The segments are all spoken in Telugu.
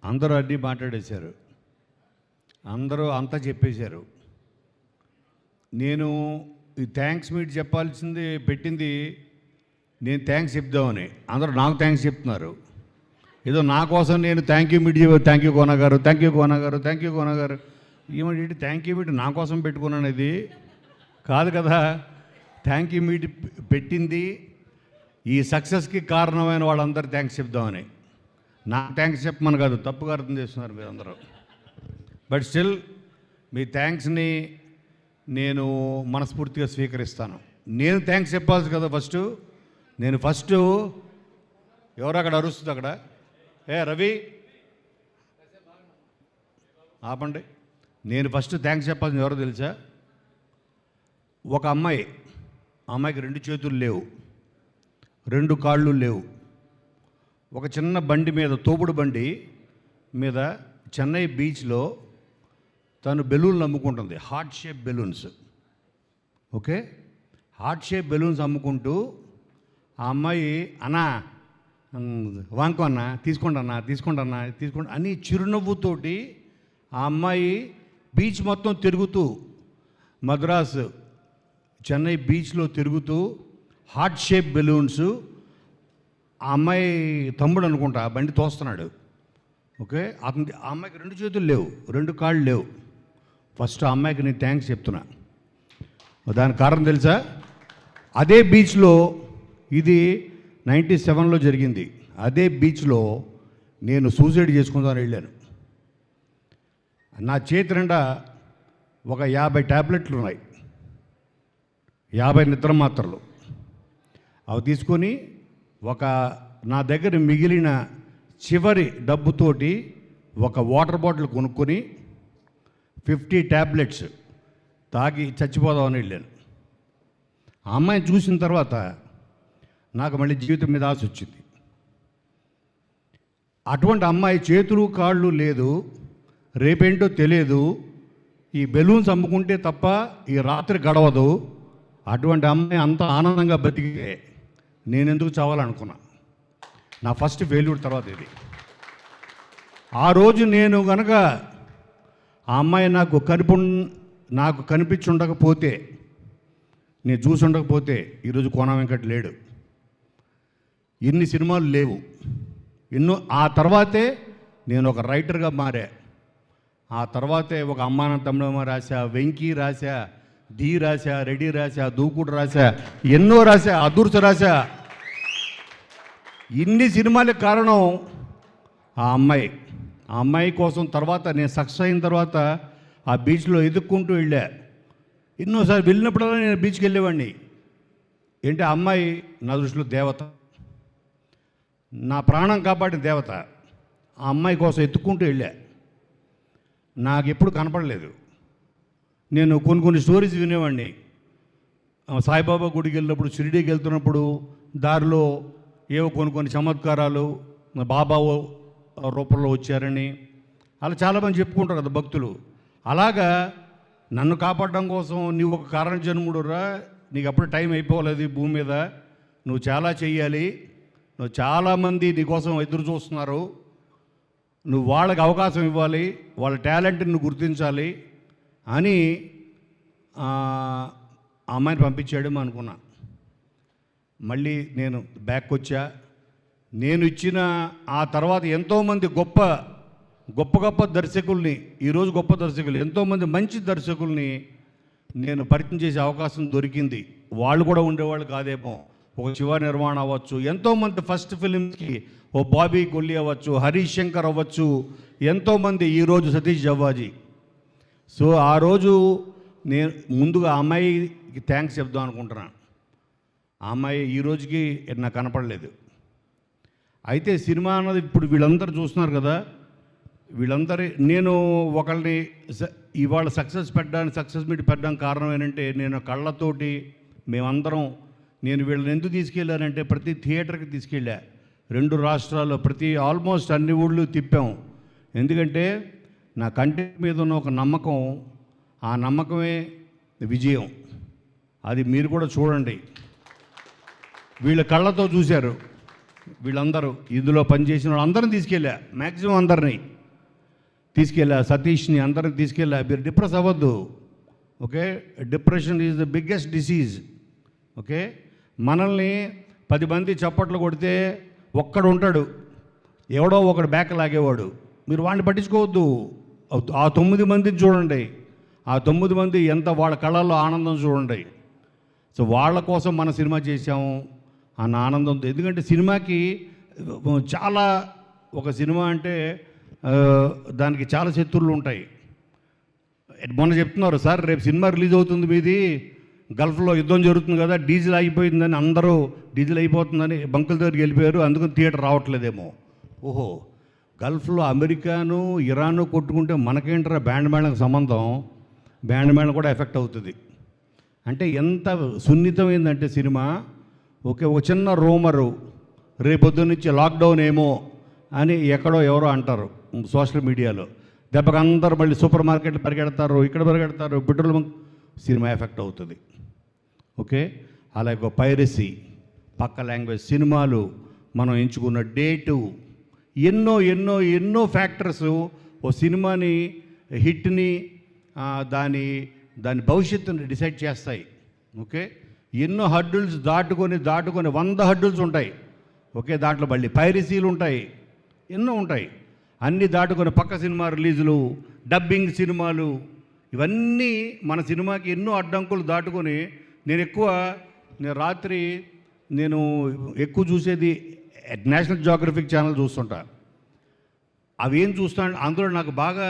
అందరూ అన్నీ మాట్లాడేశారు, అందరూ అంతా చెప్పేశారు. నేను ఈ థ్యాంక్స్ మీట్ చెప్పాల్సింది పెట్టింది నేను థ్యాంక్స్ చెప్దామని. అందరూ నాకు థ్యాంక్స్ చెప్తున్నారు. ఏదో నా కోసం నేను thank you meet thank you Kona గారు, థ్యాంక్ యూ కోన గారు, థ్యాంక్ యూ కోన గారు. ఏమంటే థ్యాంక్ యూ మీట్ నా కోసం పెట్టుకున్నాను, ఇది కాదు కదా. థ్యాంక్ యూ మీట్ పెట్టింది ఈ సక్సెస్కి కారణమైన వాళ్ళందరూ థ్యాంక్స్ చెప్దామని. నాకు థ్యాంక్స్ చెప్పమని కాదు, తప్పుగా అర్థం చేస్తున్నారు మీరు అందరూ. బట్ స్టిల్ మీ థ్యాంక్స్ని నేను మనస్ఫూర్తిగా స్వీకరిస్తాను. నేను థ్యాంక్స్ చెప్పాల్సి కదా ఫస్ట్. నేను ఫస్ట్ ఎవరు అక్కడ అరుస్తుంది అక్కడ, ఏ రవి ఆపండి. నేను ఫస్ట్ థ్యాంక్స్ చెప్పాల్సింది ఎవరో తెలుసా? ఒక అమ్మాయికి 2 చేతులు లేవు, 2 కాళ్ళు లేవు. ఒక చిన్న బండి మీద, తోపుడు బండి మీద చెన్నై బీచ్లో తను బెలూన్లు అమ్ముకుంటుంది, heart shape balloons. Okay, heart shape balloons అమ్ముకుంటూ ఆ అమ్మాయి అన్నా వాంకో అన్న తీసుకోండి అన్న, తీసుకోండి అన్న, తీసుకోండి అని చిరునవ్వుతోటి ఆ అమ్మాయి బీచ్ మొత్తం తిరుగుతూ, మద్రాసు చెన్నై బీచ్లో తిరుగుతూ హార్ట్ షేప్ బెలూన్స్, ఆ అమ్మాయి తమ్ముడు అనుకుంటా ఆ బండి తోస్తున్నాడు. ఓకే, ఆ అమ్మాయికి 2 చేతులు లేవు, 2 కాళ్ళు లేవు. ఫస్ట్ ఆ అమ్మాయికి నేను థ్యాంక్స్ చెప్తున్నా. దానికి కారణం తెలుసా? అదే బీచ్లో, ఇది 97లో జరిగింది. అదే బీచ్లో నేను సూసైడ్ చేసుకుందామని వెళ్ళాను. నా చేతి నిండా ఒక 50 ట్యాబ్లెట్లు ఉన్నాయి, 50 నిద్ర మాత్రలు. అవి తీసుకొని నా దగ్గర మిగిలిన చివరి డబ్బుతోటి ఒక వాటర్ బాటిల్ కొనుక్కొని 50 ట్యాబ్లెట్స్ తాగి చచ్చిపోదామని వెళ్ళాను. ఆ అమ్మాయిని చూసిన తర్వాత నాకు మళ్ళీ జీవితం మీద ఆశ వచ్చింది. అటువంటి అమ్మాయి చేతులు కాళ్ళు లేదు, రేపేంటో తెలియదు, ఈ బెలూన్స్ అమ్ముకుంటే తప్ప ఈ రాత్రి గడవదు. అటువంటి అమ్మాయి అంత ఆనందంగా బతికితే నేనెందుకు చావాలనుకున్నా. నా ఫస్ట్ ఫెయిల్యూర్ తర్వాత ఇది. ఆ రోజు నేను కనుక ఆ అమ్మాయి నాకు కనిపించి ఉండకపోతే, నేను చూసి ఉండకపోతే ఈరోజు కోన వెంకట్ లేడు, ఇన్ని సినిమాలు లేవు, ఆ తర్వాతే నేను ఒక రైటర్గా మారా. ఆ తర్వాతే ఒక అమ్మాన తమ్ముడమ్మ రాశా, వెంకీ రాశా, డి రాశా, రెడ్డి రాశా, దూకుడు రాశా, ఎన్నో రాశా, అదుర్స రాశా. ఇన్ని సినిమాలకు కారణం ఆ అమ్మాయి కోసం. తర్వాత నేను సక్సెస్ అయిన తర్వాత ఆ బీచ్లో ఎదుక్కుంటూ వెళ్ళా. ఎన్నోసార్లు వెళ్ళినప్పుడల్లా నేను బీచ్కి వెళ్ళేవాడిని. ఏంటి, ఆ అమ్మాయి నా దృష్టిలో దేవత, నా ప్రాణం కాపాడిన దేవత. ఆ అమ్మాయి కోసం ఎత్తుక్కుంటూ వెళ్ళా. నాకు ఎప్పుడు కనపడలేదు. నేను కొన్ని స్టోరీస్ వినేవాడిని. సాయిబాబా గుడికి వెళ్ళినప్పుడు, షిరిడీకి వెళ్తున్నప్పుడు దారిలో ఏవో కొన్ని చమత్కారాలు బాబా రూపంలో వచ్చారని అలా చాలామంది చెప్పుకుంటారు కదా భక్తులు. అలాగా నన్ను కాపాడడం కోసం నీవు ఒక కారణ జన్ముడురా, నీకు అప్పుడు టైం అయిపోలేదు ఈ భూమి మీద, నువ్వు చాలా చెయ్యాలి, నువ్వు చాలామంది నీకోసం ఎదురు చూస్తున్నారు, నువ్వు వాళ్ళకి అవకాశం ఇవ్వాలి, వాళ్ళ టాలెంట్ని నువ్వు గుర్తించాలి అని ఆ అమ్మాయిని పంపించాడు అనుకున్నా. మళ్ళీ నేను బ్యాక్ వచ్చా. నేను ఇచ్చిన ఆ తర్వాత ఎంతోమంది గొప్ప దర్శకుల్ని, ఈరోజు గొప్ప దర్శకులు, ఎంతోమంది మంచి దర్శకుల్ని నేను పరిచయం చేసే అవకాశం దొరికింది. వాళ్ళు కూడా ఉండేవాళ్ళు కాదేమో. ఒక శివ నిర్మాణ అవ్వచ్చు, ఎంతోమంది ఫస్ట్ ఫిలిమ్స్కి ఓ బాబీ కొల్లి అవ్వచ్చు, హరీష్ శంకర్ అవ్వచ్చు, ఎంతోమంది, ఈరోజు సతీష్ జవ్వాజీ. సో ఆ రోజు నేను ముందుగా ఆ అమ్మాయికి థ్యాంక్స్ చెప్దాం అనుకుంటున్నాను. ఆ అమ్మాయి ఈ రోజుకి నాకు కనపడలేదు. అయితే సినిమా అన్నది ఇప్పుడు వీళ్ళందరూ చూస్తున్నారు కదా, నేను ఒకళ్ళని ఇవాళ సక్సెస్ మీట్ పెట్టడానికి కారణం ఏంటంటే, నేను కళ్ళతోటి మేమందరం, నేను వీళ్ళని ఎందుకు తీసుకెళ్ళానంటే ప్రతి థియేటర్కి తీసుకెళ్ళా, 2 రాష్ట్రాల్లో ఆల్మోస్ట్ అన్ని ఊళ్ళు తిప్పాం. ఎందుకంటే నా కంటి మీద ఉన్న ఒక నమ్మకం, ఆ నమ్మకమే విజయం. అది మీరు కూడా చూడండి. వీళ్ళ కళ్ళతో చూశారు, వీళ్ళందరూ ఇందులో పనిచేసిన వాళ్ళందరినీ తీసుకెళ్ళా, మ్యాక్సిమం అందరినీ తీసుకెళ్ళా, సతీష్ని అందరిని తీసుకెళ్ళా. మీరు డిప్రెస్ అవ్వద్దు, okay? Depression is the biggest disease, okay? మనల్ని 10 మంది చప్పట్లు కొడితే ఒక్కడు ఉంటాడు, ఎవడో ఒకడు బ్యాక్ లాగేవాడు. మీరు వాడిని పట్టించుకోవద్దు. ఆ 9 మందిని చూడండి, ఆ 9 మంది ఎంత వాళ్ళ కళ్ళల్లో ఆనందం చూడండి. సో వాళ్ళ కోసం మన సినిమా చేసాము అన్న ఆనందంతో. ఎందుకంటే సినిమాకి చాలా, ఒక సినిమా అంటే దానికి చాలా శత్రువులు ఉంటాయి. మొన్న చెప్తున్నారు, సార్ రేపు సినిమా రిలీజ్ అవుతుంది మీది, గల్ఫ్లో యుద్ధం జరుగుతుంది కదా, డీజిల్ అయిపోయిందని అందరూ డీజిల్ అయిపోతుందని బంకుల దగ్గరికి వెళ్ళిపోయారు, అందుకని థియేటర్ రావట్లేదేమో. ఓహో, గల్ఫ్లో అమెరికాను ఇరాను కొట్టుకుంటే మనకేంటారా బ్యాండ్ మేళకు సంబంధం? బ్యాండ్ మేళం కూడా ఎఫెక్ట్ అవుతుంది. అంటే ఎంత సున్నితమైందంటే సినిమా. ఓకే, ఒక చిన్న రూమరు రేపొద్దు నుంచి లాక్డౌన్ ఏమో అని ఎక్కడో ఎవరో అంటారు సోషల్ మీడియాలో, దెబ్బకి అందరూ మళ్ళీ సూపర్ మార్కెట్లు పరిగెడతారు, ఇక్కడ పరిగెడతారు, పెట్రోల్ బంక్, సినిమా ఎఫెక్ట్ అవుతుంది. ఓకే, అలాగే పైరసీ, పక్క లాంగ్వేజ్ సినిమాలు, మనం ఎంచుకున్న డేటు, ఎన్నో ఎన్నో ఎన్నో ఫ్యాక్టర్స్ ఓ సినిమాని హిట్ని దాని భవిష్యత్తుని డిసైడ్ చేస్తాయి. ఓకే, ఎన్నో హడ్డుల్స్ దాటుకొని 100 హడ్డుల్స్ ఉంటాయి. ఓకే, దాంట్లో మళ్ళీ పైరసీలు ఉంటాయి, ఎన్నో ఉంటాయి. అన్నీ దాటుకొని పక్క సినిమా రిలీజులు, డబ్బింగ్ సినిమాలు, ఇవన్నీ మన సినిమాకి ఎన్నో అడ్డంకులు దాటుకొని నేను రాత్రి ఎక్కువ చూసేది నేషనల్ జియోగ్రఫిక్ ఛానల్ చూస్తుంటా. అవి ఏం చూస్తాను, అందులో నాకు బాగా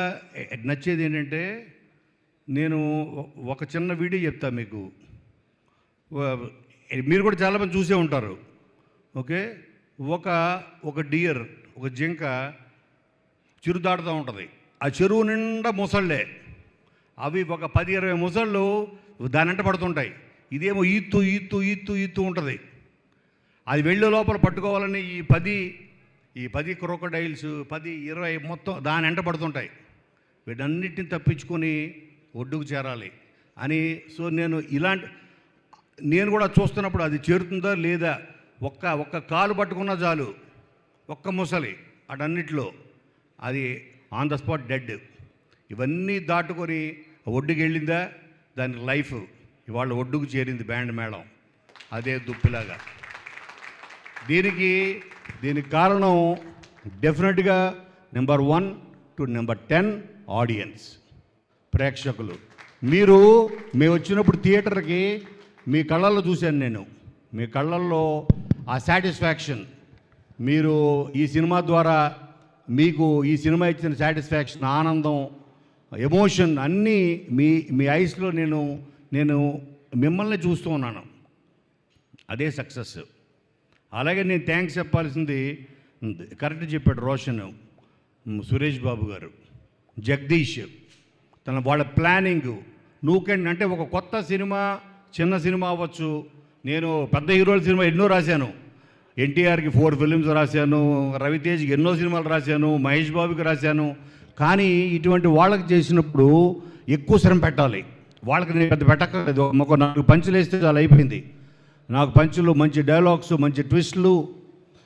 నచ్చేది ఏంటంటే, నేను ఒక చిన్న వీడియో చెప్తా మీకు, మీరు కూడా చాలామంది చూసే ఉంటారు. ఓకే, ఒక డియర్, ఒక జింక చిరు దాడుతూ ఉంటుంది. ఆ చెరువు నిండా ముసళ్ళే, అవి ఒక 10-20 ముసళ్ళు దాని వెంట పడుతుంటాయి. ఇదేమో ఈత్తు ఉంటుంది. అది వెళ్ళే లోపల పట్టుకోవాలని ఈ 10 క్రోకడైల్స్ 10-20 మొత్తం దాని వెంట పడుతుంటాయి. వీటన్నిటిని తప్పించుకొని ఒడ్డుకు చేరాలి అని. సో నేను కూడా చూస్తున్నప్పుడు అది చేరుతుందా లేదా, ఒక్క కాలు పట్టుకున్నా చాలు, ఒక్క ముసలి అటన్నిట్లో అది ఆన్ ద స్పాట్ డెడ్. ఇవన్నీ దాటుకొని ఒడ్డుకి వెళ్ళిందా, దానికి లైఫ్ ఇవాళ ఒడ్డుకు చేరింది బ్యాండ్ మేళం, అదే దుప్పిలాగా. దీనికి కారణం డెఫినెట్గా నెంబర్ 1 to నెంబర్ 10 ఆడియన్స్, ప్రేక్షకులు. మేము వచ్చినప్పుడు థియేటర్కి మీ కళ్ళల్లో చూశాను నేను, మీ కళ్ళల్లో ఆ సాటిస్ఫాక్షన్, మీరు ఈ సినిమా ద్వారా మీకు ఈ సినిమా ఇచ్చిన సాటిస్ఫాక్షన్, ఆనందం, ఎమోషన్ అన్నీ మీ ఐస్లో నేను మిమ్మల్ని చూస్తూ ఉన్నాను. అదే సక్సెస్. అలాగే నేను థ్యాంక్స్ చెప్పాల్సింది, కరెక్ట్ చెప్పాడు రోషన్, సురేష్ బాబు గారు, జగదీష్, వాళ్ళ ప్లానింగ్. అంటే ఒక కొత్త సినిమా, చిన్న సినిమా అవ్వచ్చు. నేను పెద్ద హీరోల సినిమా ఎన్నో రాశాను, ఎన్టీఆర్కి 4 ఫిలిమ్స్ రాశాను, రవితేజ్కి ఎన్నో సినిమాలు రాశాను, మహేష్ బాబుకి రాశాను. కానీ ఇటువంటి వాళ్ళకి చేసినప్పుడు ఎక్కువ శ్రమ పెట్టాలి. వాళ్ళకి నేను పెద్ద పెట్టక్కర్లేదు, ఒక 4 పంచులు వేస్తే చాలా అయిపోయింది. 4 పంచులు, మంచి డైలాగ్స్, మంచి ట్విస్టులు,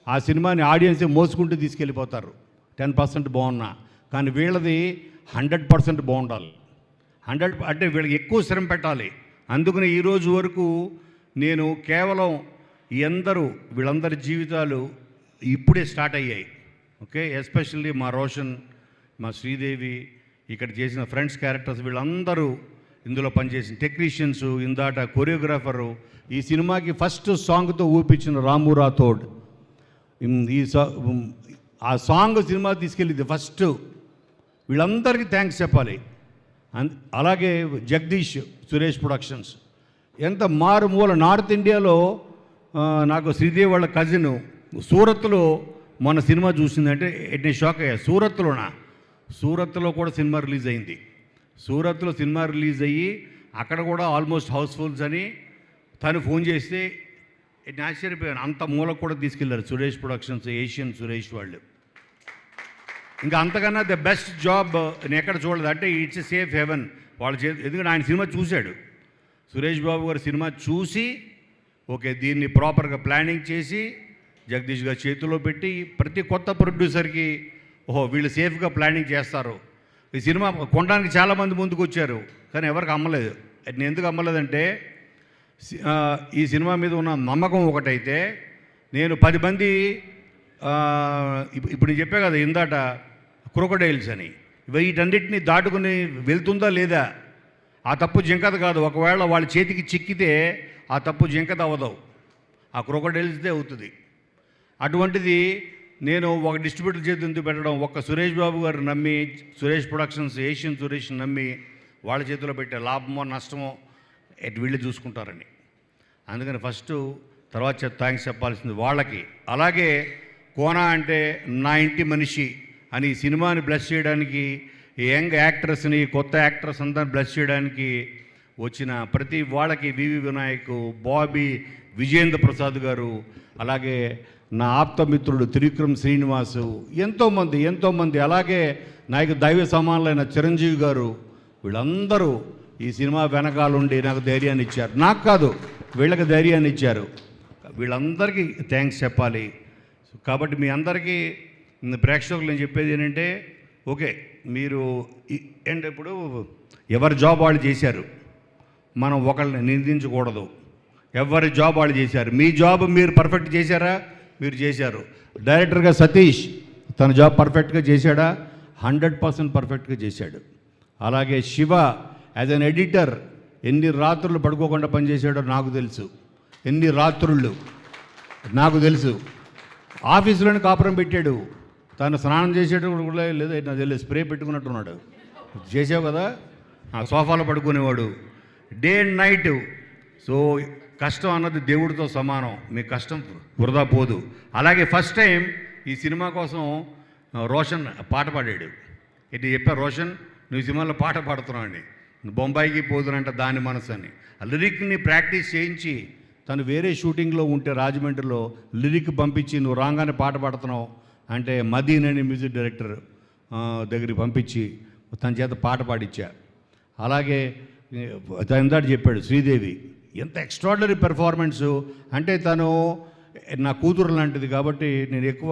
ఆ సినిమాని ఆడియన్సే మోసుకుంటూ తీసుకెళ్ళిపోతారు. 10% బాగున్నా, కానీ వీళ్ళది 100% బాగుండాలి. 100 అంటే వీళ్ళకి ఎక్కువ శ్రమ పెట్టాలి. అందుకని ఈరోజు వరకు నేను కేవలం వీళ్ళందరి జీవితాలు ఇప్పుడే స్టార్ట్ అయ్యాయి. ఓకే, ఎస్పెషల్లీ మా రోషన్, మా శ్రీదేవి, ఇక్కడ చేసిన ఫ్రెండ్స్ క్యారెక్టర్స్, వీళ్ళందరూ ఇందులో పనిచేసిన టెక్నీషియన్స్, ఇందాట కొరియోగ్రాఫరు, ఈ సినిమాకి ఫస్ట్ సాంగ్తో ఊపించిన రాము రాథోడ్, ఆ సాంగ్ సినిమా తీసుకెళ్ళింది ఫస్ట్. వీళ్ళందరికీ థ్యాంక్స్ చెప్పాలి. అలాగే జగదీష్, సురేష్ ప్రొడక్షన్స్, ఎంత మారుమూల నార్త్ ఇండియాలో. నాకు శ్రీదేవి వాళ్ళ కజిన్ సూరత్లో మొన్న సినిమా చూసిందంటే నేను షాక్ అయ్యా. సూరత్లో కూడా సినిమా రిలీజ్ అయింది. సూరత్లో సినిమా రిలీజ్ అయ్యి అక్కడ కూడా ఆల్మోస్ట్ హౌస్ఫుల్స్ అని తను ఫోన్ చేస్తే నేను ఆశ్చర్యపోయాను. అంత మూలకు కూడా తీసుకెళ్లారు సురేష్ ప్రొడక్షన్స్, ఏషియన్ సురేష్ వాళ్ళు. ఇంకా అంతకన్నా ద బెస్ట్ జాబ్ నేను ఎక్కడ చూడలేదు. అంటే ఇట్స్ ఎ సేఫ్ హెవెన్ వాళ్ళు ఎందుకంటే ఆయన సినిమా చూశాడు, సురేష్ బాబు గారు సినిమా చూసి ఓకే దీన్ని ప్రాపర్గా ప్లానింగ్ చేసి జగదీష్ గారి చేతిలో పెట్టి ప్రతి కొత్త ప్రొడ్యూసర్కి ఓహో వీళ్ళు సేఫ్గా ప్లానింగ్ చేస్తారు. ఈ సినిమా కొనడానికి చాలామంది ముందుకు వచ్చారు, కానీ ఎవరికి అమ్మలేదు. నేను ఎందుకు అమ్మలేదంటే ఈ సినిమా మీద ఉన్న నమ్మకం ఒకటైతే, నేను 10 మంది ఇప్పుడు నేను చెప్పే కదా ఇందాట క్రొకడైల్స్ అని, వీటన్నిటిని దాటుకుని వెళ్తుందా లేదా, ఆ తప్పు జింకది కాదు. ఒకవేళ వాళ్ళ చేతికి చిక్కితే ఆ తప్పు జింకది అవ్వదు, ఆ క్రొకడైల్స్దే అవుతుంది. అటువంటిది నేను ఒక డిస్ట్రిబ్యూటర్ చేతి ఎందుకు పెట్టడం, ఒక్క సురేష్ బాబు గారు నమ్మి, సురేష్ ప్రొడక్షన్స్, ఏషియన్ సురేష్ నమ్మి వాళ్ళ చేతిలో పెట్టే లాభమో నష్టమో వీళ్ళు చూసుకుంటారని. అందుకని ఫస్ట్ తర్వాత థ్యాంక్స్ చెప్పాల్సింది వాళ్ళకి. అలాగే కోనా అంటే నా ఇంటి మనిషి అని సినిమాని బ్లెస్ చేయడానికి, యంగ్ యాక్ట్రెస్ని, కొత్త యాక్ట్రెస్ అంతా బ్లెస్ చేయడానికి వచ్చిన ప్రతి వాళ్ళకి వివి వినాయక్, బాబీ, విజేంద్ర ప్రసాద్ గారు, అలాగే నా ఆప్తమిత్రుడు త్రివిక్రమ్ శ్రీనివాసు, ఎంతోమంది, అలాగే నాకు దైవ సమానులైన చిరంజీవి గారు, వీళ్ళందరూ ఈ సినిమా వెనకాలండి నాకు ధైర్యాన్ని ఇచ్చారు. నాకు కాదు, వీళ్ళకి ధైర్యాన్ని ఇచ్చారు. వీళ్ళందరికీ థ్యాంక్స్ చెప్పాలి. కాబట్టి మీ అందరికీ ప్రేక్షకులు నేను చెప్పేది ఏంటంటే, ఓకే మీరు ఏంటి ఇప్పుడు ఎవరి జాబ్ వాళ్ళు చేశారు, మనం ఒకళ్ళని నిందించకూడదు. ఎవరి జాబ్ వాళ్ళు చేశారు. మీ జాబ్ మీరు పర్ఫెక్ట్ చేశారా? మీరు చేశారు. డైరెక్టర్గా సతీష్ తన జాబ్ పర్ఫెక్ట్గా చేశాడా? 100% పర్ఫెక్ట్గా చేశాడు. అలాగే శివ యాజ్ అన్ ఎడిటర్ ఎన్ని రాత్రులు పడుకోకుండా పనిచేశాడో నాకు తెలుసు. ఎన్ని రాత్రుళ్ళు నాకు తెలుసు. ఆఫీసులోనే కాపురం పెట్టాడు. తను స్నానం చేసేటప్పుడు కూడా లేదు, నాకు తెలియదు, స్ప్రే పెట్టుకున్నట్టున్నాడు. చేసావు కదా, ఆ సోఫాలో పడుకునేవాడు డే అండ్ నైట్. సో కష్టం అన్నది దేవుడితో సమానం. మీ కష్టం వృధా పోదు. అలాగే ఫస్ట్ టైం ఈ సినిమా కోసం రోషన్ పాట పాడాడు. ఇది చెప్పా, రోషన్ నువ్వు సినిమాలో పాట పాడుతున్నావు అని, బొంబాయికి పోదునంట దాని మనసు అని. ఆ లిరిక్ని ప్రాక్టీస్ చేయించి తను వేరే షూటింగ్లో ఉంటే రాజమండ్రిలో లిరిక్ పంపించి నువ్వు రాగానే పాట పాడుతున్నావు అంటే మదీన్ అని మ్యూజిక్ డైరెక్టర్ దగ్గరికి పంపించి తన చేత పాట పాడించా. అలాగే తను ఇందాక చెప్పాడు శ్రీదేవి, ఎంత ఎక్స్ట్రాడినరీ పెర్ఫార్మెన్సు అంటే తను నా కూతురు లాంటిది కాబట్టి నేను ఎక్కువ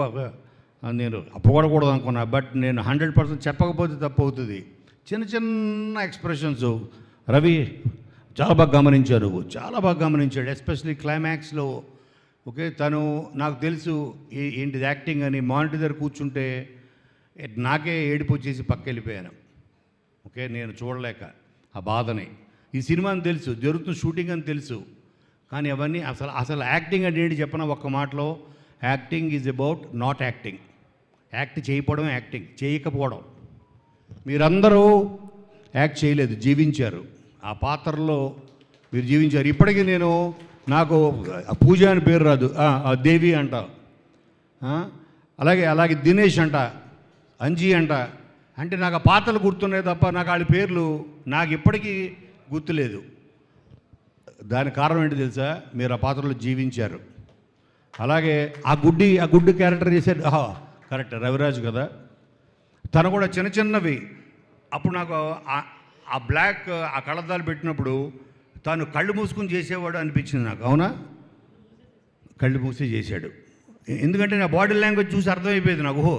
పొగడకూడదు అనుకున్నా. బట్ నేను 100% చెప్పకపోతే తప్పు అవుతుంది. చిన్న ఎక్స్ప్రెషన్స్ రవి చాలా బాగా గమనించారు, చాలా బాగా గమనించాడు. ఎస్పెషలీ క్లైమాక్స్లో. ఓకే, తను నాకు తెలుసు ఏంటిది యాక్టింగ్ అని. మానిటర్ దగ్గర కూర్చుంటే నాకే ఏడుపు వచ్చేసి పక్క వెళ్ళిపోయాను. ఓకే, నేను చూడలేక ఆ బాధని. ఈ సినిమా అని తెలుసు, జరుగుతున్న షూటింగ్ అని తెలుసు, కానీ అవన్నీ అసలు యాక్టింగ్ అంటే ఏంటి చెప్పిన ఒక్క మాటలో, acting is about not acting. Act చేయకపోవడం యాక్టింగ్, చేయకపోవడం. మీరందరూ యాక్ట్ చేయలేదు, జీవించారు. ఆ పాత్రలో మీరు జీవించారు. ఇప్పటికీ నాకు పూజ అని పేరు రాదు, దేవి అంట, అలాగే దినేష్ అంట, అంజీ అంట. అంటే నాకు ఆ పాత్రలు గుర్తున్నాయి తప్ప నాకు వాళ్ళ పేర్లు నాకు ఇప్పటికీ గుర్తులేదు. దానికి కారణం ఏంటి తెలుసా? మీరు ఆ పాత్రలో జీవించారు. అలాగే ఆ గుడ్డి క్యారెక్టర్ చేశారు. కరెక్ట్, రవిరాజు కదా. తను కూడా చిన్నవి. అప్పుడు నాకు ఆ బ్లాక్ ఆ కళ్ళద్దాలు పెట్టినప్పుడు తాను కళ్ళు మూసుకుని చేసేవాడు అనిపించింది నాకు. అవునా, కళ్ళు మూసి చేశాడు. ఎందుకంటే నా బాడీ లాంగ్వేజ్ చూసి అర్థమైపోయింది నాకు, ఓహో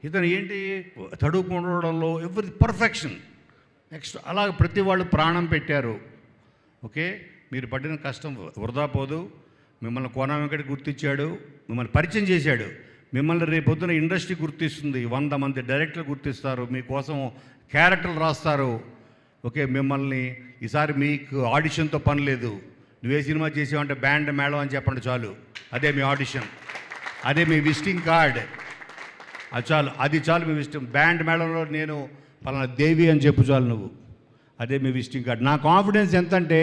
ఇతను ఏంటి తడుపుకోవడంలో ఎవరి పర్ఫెక్షన్ నెక్స్ట్. అలాగ ప్రతి వాళ్ళు ప్రాణం పెట్టారు. ఓకే, మీరు పడిన కష్టం వృధా పోదు. మిమ్మల్ని కోన వెంకట గుర్తించాడు, మిమ్మల్ని పరిచయం చేశాడు. మిమ్మల్ని రేపొద్దున ఇండస్ట్రీ గుర్తిస్తుంది, 100 మంది డైరెక్టర్లు గుర్తిస్తారు, మీకోసం క్యారెక్టర్లు రాస్తారు. ఓకే, మిమ్మల్ని ఈసారి మీకు ఆడిషన్తో పని లేదు. నువ్వే సినిమా చేసావంటే బ్యాండ్ మేళం అని చెప్పండి చాలు, అదే మీ ఆడిషన్, అదే మీ విజిటింగ్ కార్డ్. అది చాలు మీ విజిటింగ్. బ్యాండ్ మేళంలో నేను పలానా దేవి అని చెప్పు చాలు నువ్వు, అదే మీ విజిటింగ్ కార్డ్. నా కాన్ఫిడెన్స్ ఎంతంటే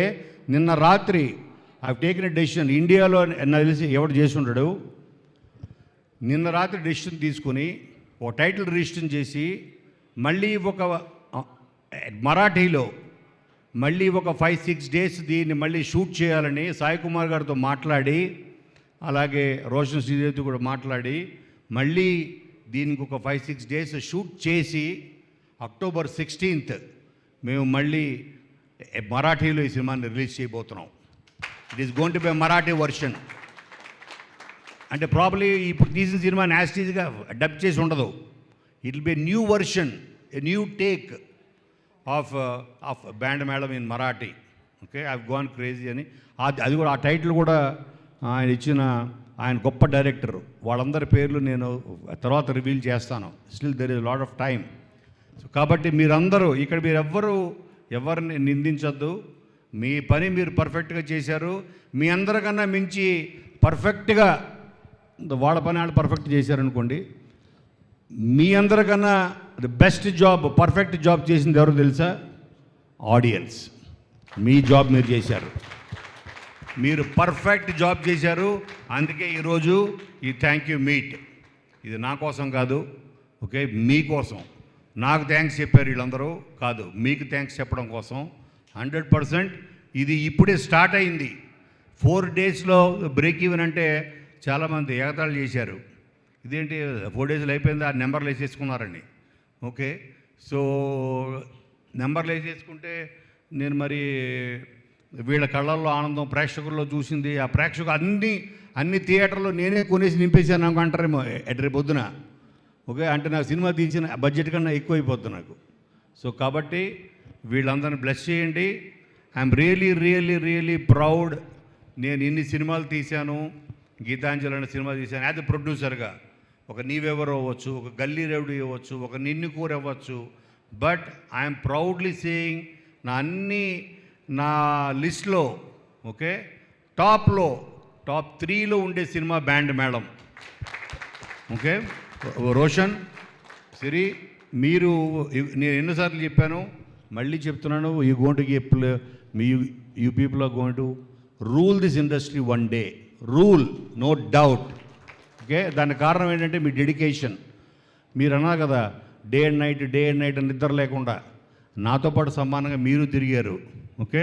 నిన్న రాత్రి ఐ టేకెన్ ఎ డెసిషన్. ఇండియాలో నాకు తెలిసి ఎవడు చేసి ఉండడు. నిన్న రాత్రి డెసిషన్ తీసుకుని ఒక టైటిల్ రిజిస్టర్ చేసి మళ్ళీ ఒక మరాఠీలో మళ్ళీ ఒక 5-6 డేస్ దీన్ని మళ్ళీ షూట్ చేయాలని సాయి కుమార్ గారితో మాట్లాడి, అలాగే రోషన్ శ్రీదేవితో కూడా మాట్లాడి మళ్ళీ దీనికి ఒక 5-6 డేస్ షూట్ చేసి అక్టోబర్ 16th మేము మళ్ళీ మరాఠీలో ఈ సినిమాని రిలీజ్ చేయబోతున్నాం. It is going to be Marathi version. అంటే ప్రాబ్లీ ఇప్పుడు తీసిన సినిమా యాస్టీజ్గా డబ్ చేసి ఉండదు. It will be new version, a new take of band Melam in Marathi. Okay, I gone crazy అని అది కూడా ఆ టైటిల్ కూడా ఆయన ఇచ్చిన ఆయన గొప్ప డైరెక్టర్. వాళ్ళందరి పేర్లు నేను తర్వాత రివీల్ చేస్తాను. Still there is lot of time. So కాబట్టి మీరందరూ ఇక్కడ మీరు ఎవరిని నిందించొద్దు. మీ పని మీరు పర్ఫెక్ట్గా చేశారు. మీ అందరికన్నా మించి పర్ఫెక్ట్గా వాళ్ళ పని వాళ్ళు పర్ఫెక్ట్ చేశారనుకోండి. మీ అందరికన్నా the best job, perfect job చేసింది ఎవరు తెలుసా? ఆడియన్స్. మీ జాబ్ మీరు చేశారు. మీరు పర్ఫెక్ట్ జాబ్ చేశారు. అందుకే ఈరోజు ఈ థ్యాంక్ యూ మీట్ ఇది నా కోసం కాదు, ఓకే, మీకోసం. నాకు థ్యాంక్స్ చెప్పారు వీళ్ళందరూ కాదు, మీకు థ్యాంక్స్ చెప్పడం కోసం. 100% ఇది ఇప్పుడే స్టార్ట్ అయింది. 4 daysలో బ్రేక్ ఈవెన్ అంటే చాలామంది ఎగతాళి చేశారు. ఇదేంటి 4 daysలో అయిపోయింది, ఆ నెంబర్లు వేసేసుకున్నారండి. ఓకే, సో నెంబర్లు వేసేసుకుంటే నేను మరి వీళ్ళ కళ్ళల్లో ఆనందం ప్రేక్షకుల్లో చూసింది. ఆ ప్రేక్షకులు అన్ని థియేటర్లో నేనే కొనేసి నింపేశాను అనుకుంటారేమో రేపు పొద్దున. ఓకే, అంటే నాకు సినిమా తీసిన బడ్జెట్ కన్నా ఎక్కువ అయిపోద్ది నాకు. సో కాబట్టి వీళ్ళందరిని బ్లెస్ చేయండి. I'm really proud. నేను ఇన్ని సినిమాలు తీశాను, గీతాంజలి అనే సినిమా తీశాను యాజ్ ఎ ప్రొడ్యూసర్గా. ఒక నీవెవరు అవ్వచ్చు, ఒక గల్లీ రౌడీ అవ్వచ్చు, ఒక నిన్ను కూర అవ్వచ్చు. బట్ ఐఎమ్ ప్రౌడ్లీ సేయింగ్ నా లిస్ట్లో, ఓకే, టాప్ 3లో ఉండే cinema band Melam. Okay, Roshan, Siri, మీరు నేను ఎన్నోసార్లు చెప్పాను, మళ్ళీ చెప్తున్నాను. You people are going to rule this industry one day. Rule, no doubt. Okay, దానికి కారణం ఏంటంటే మీ డెడికేషన్. మీరు అన్నారు కదా డే అండ్ నైట్ నిద్ర లేకుండా నాతో పాటు సమానంగా మీరు తిరిగారు. ఓకే,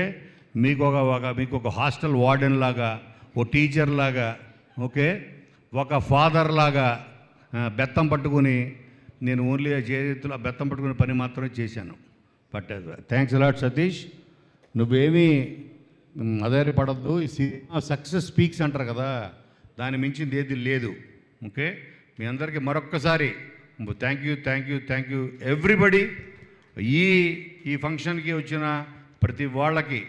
మీకు ఒక హాస్టల్ వార్డెన్ లాగా, ఓ టీచర్ లాగా, ఓకే, ఒక ఫాదర్ లాగా బెత్తం పట్టుకుని నేను ఓన్లీ చేతులు బెత్తం పట్టుకునే పని మాత్రమే చేశాను. But thanks a lot Satish. నువ్వేమీ అధైర్యపడద్దు. ఈ సినిమా సక్సెస్ స్పీక్స్ అంటారు కదా, దాని మించింది ఏది లేదు. ఓకే, మీ అందరికీ మరొక్కసారి థ్యాంక్ యూ ఎవ్రీబడి. ఈ ఫంక్షన్కి వచ్చిన ప్రతి వాళ్ళకి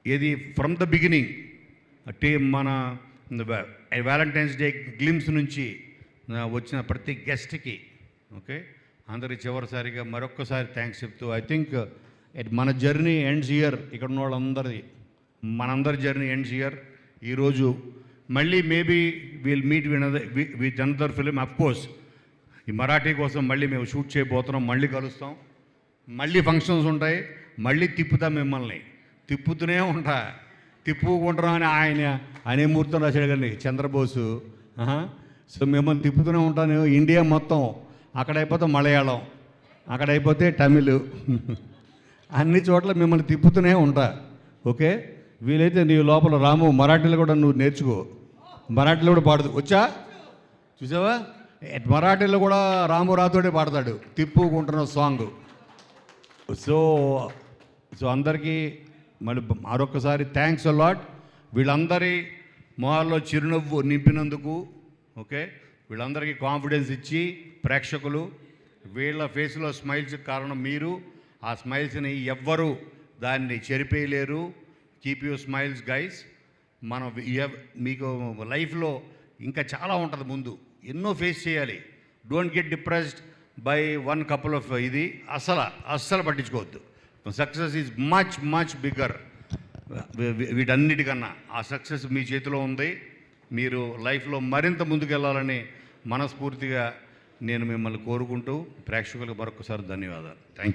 ఇది ఫ్రమ్ ద బిగినింగ్ మన వ్యాలంటైన్స్ డే గ్లిమ్స్ నుంచి వచ్చిన ప్రతి గెస్ట్కి, ఓకే, అందరికి చివరిసారిగా మరొక్కసారి థ్యాంక్స్ చెప్తూ ఐ థింక్ మన జర్నీ ఎండ్స్ ఇయర్. ఇక్కడ ఉన్న వాళ్ళందరిది మనందరి జర్నీ ఎండ్స్ ఇయర్. ఈరోజు మళ్ళీ maybe will meet with another film. Of course ఈ మరాఠీ కోసం మళ్ళీ మేము షూట్ చేయబోతున్నాం. మళ్ళీ కలుస్తాం, మళ్ళీ ఫంక్షన్స్ ఉంటాయి, మళ్ళీ తిప్పుతాం మిమ్మల్ని. తిప్పుతూనే తిప్పుకుంటామని ఆయనే మూర్తం రాశాడు కానీ చంద్రబోసు. సో మిమ్మల్ని తిప్పుతూనే ఉంటాను. ఇండియా మొత్తం, అక్కడైపోతే మలయాళం, అక్కడైపోతే తమిళ్, అన్ని చోట్ల మిమ్మల్ని తిప్పుతూనే ఉంటా. ఓకే, వీలైతే నీ లోపల రాము మరాఠీలో కూడా నువ్వు నేర్చుకో. మరాఠీలో కూడా పాడదు వచ్చా, చూసావా? మరాఠీలో కూడా రాము రాతోడే పాడతాడు తిప్పుకుంటున్న సాంగ్. సో అందరికీ మళ్ళీ మరొకసారి థ్యాంక్స్ అలాట్. వీళ్ళందరి మొహాల్లో చిరునవ్వు నింపినందుకు, ఓకే, వీళ్ళందరికీ కాన్ఫిడెన్స్ ఇచ్చి ప్రేక్షకులు వీళ్ళ ఫేస్లో స్మైల్స్ కారణం మీరు. ఆ స్మైల్స్ని ఎవ్వరూ దాన్ని చెరిపేయలేరు. Keep you smiles guys. మీకు లైఫ్లో ఇంకా చాలా ఉంటుంది ముందు, ఎన్నో ఫేస్ చేయాలి. Don't get depressed by one couple of ఇది అస్సలు పట్టించుకోవద్దు. Success is much bigger. వీటన్నిటికన్నా ఆ సక్సెస్ మీ చేతిలో ఉంది. మీరు లైఫ్లో మరింత ముందుకెళ్ళాలని మనస్ఫూర్తిగా నేను మిమ్మల్ని కోరుకుంటూ ప్రేక్షకులకు మరొకసారి ధన్యవాదాలు. Thank you.